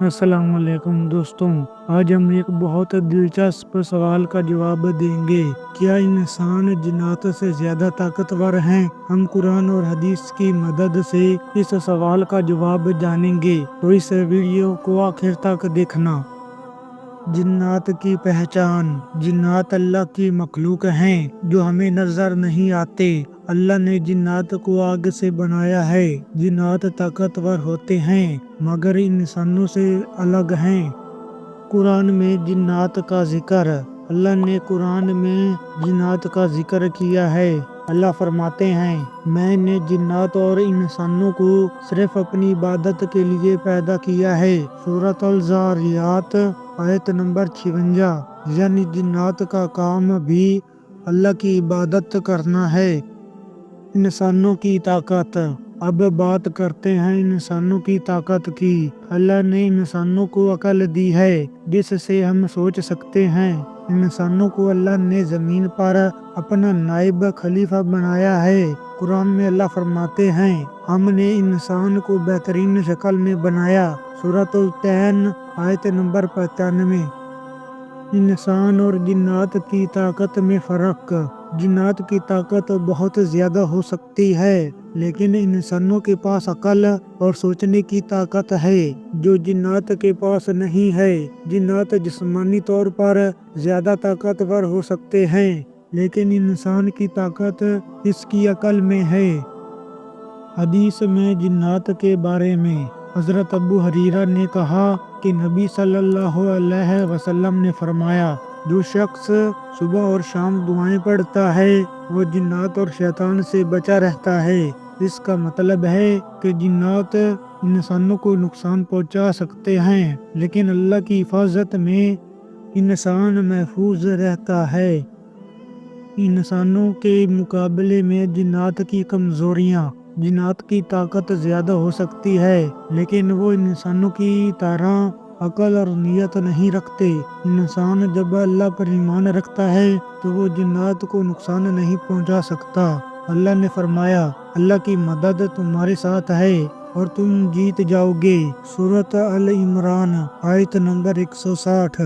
السلام علیکم دوستوں، آج ہم ایک بہت دلچسپ سوال کا جواب دیں گے۔ کیا انسان جنات سے زیادہ طاقتور ہیں؟ ہم قرآن اور حدیث کی مدد سے اس سوال کا جواب جانیں گے، تو اس ویڈیو کو آخر تک دیکھنا۔ جنات کی پہچان۔ جنات اللہ کی مخلوق ہیں جو ہمیں نظر نہیں آتے۔ اللہ نے جنات کو آگ سے بنایا ہے۔ جنات طاقتور ہوتے ہیں مگر انسانوں سے الگ ہیں۔ قرآن میں جنات کا ذکر۔ اللہ نے قرآن میں جنات کا ذکر کیا ہے۔ اللہ فرماتے ہیں، میں نے جنات اور انسانوں کو صرف اپنی عبادت کے لیے پیدا کیا ہے۔ سورۃ الذاریات آیت نمبر 56۔ یعنی جنات کا کام بھی اللہ کی عبادت کرنا ہے۔ انسانوں کی طاقت۔ اب بات کرتے ہیں انسانوں کی طاقت کی۔ اللہ نے انسانوں کو عقل دی ہے جس سے ہم سوچ سکتے ہیں۔ انسانوں کو اللہ نے زمین پر اپنا نائب خلیفہ بنایا ہے۔ قرآن میں اللہ فرماتے ہیں، ہم نے انسان کو بہترین شکل میں بنایا۔ سورۃ الطین آیت نمبر 95۔ انسان اور جنات کی طاقت میں فرق۔ جنات کی طاقت بہت زیادہ ہو سکتی ہے لیکن انسانوں کے پاس عقل اور سوچنے کی طاقت ہے جو جنات کے پاس نہیں ہے۔ جنات جسمانی طور پر زیادہ طاقتور ہو سکتے ہیں لیکن انسان کی طاقت اس کی عقل میں ہے۔ حدیث میں جنات کے بارے میں حضرت ابو ہریرہ نے کہا کہ نبی صلی اللہ علیہ وسلم نے فرمایا، جو شخص صبح اور شام دعائیں پڑھتا ہے وہ جنات اور شیطان سے بچا رہتا ہے۔ اس کا مطلب ہے کہ جنات انسانوں کو نقصان پہنچا سکتے ہیں لیکن اللہ کی حفاظت میں انسان محفوظ رہتا ہے۔ انسانوں کے مقابلے میں جنات کی کمزوریاں۔ جنات کی طاقت زیادہ ہو سکتی ہے لیکن وہ انسانوں کی طرح عقل اور نیت نہیں رکھتے۔ انسان جب اللہ پر ایمان رکھتا ہے تو وہ جنات کو نقصان نہیں پہنچا سکتا۔ اللہ نے فرمایا، اللہ کی مدد تمہارے ساتھ ہے اور تم جیت جاؤ گے۔ سورۃ آل عمران آیت نمبر 160۔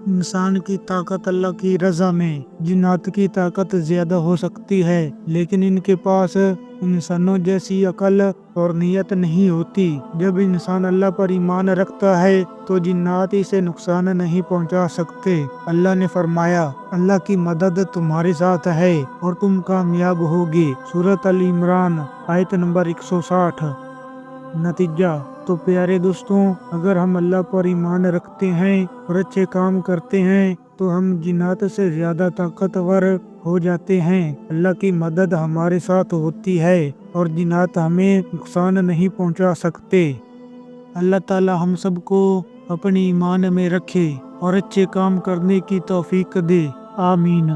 انسان کی طاقت اللہ کی رضا میں۔ جنات کی طاقت زیادہ ہو سکتی ہے لیکن ان کے پاس انسانوں جیسی عقل اور نیت نہیں ہوتی۔ جب انسان اللہ پر ایمان رکھتا ہے تو جنات اسے نقصان نہیں پہنچا سکتے۔ اللہ نے فرمایا، اللہ کی مدد تمہارے ساتھ ہے اور تم کامیاب ہوگے۔ سورۃ آل عمران آیت نمبر 160۔ نتیجہ۔ تو پیارے دوستوں، اگر ہم اللہ پر ایمان رکھتے ہیں اور اچھے کام کرتے ہیں تو ہم جنات سے زیادہ طاقتور ہو جاتے ہیں۔ اللہ کی مدد ہمارے ساتھ ہوتی ہے اور جنات ہمیں نقصان نہیں پہنچا سکتے۔ اللہ تعالی ہم سب کو اپنی ایمان میں رکھے اور اچھے کام کرنے کی توفیق دے۔ آمین۔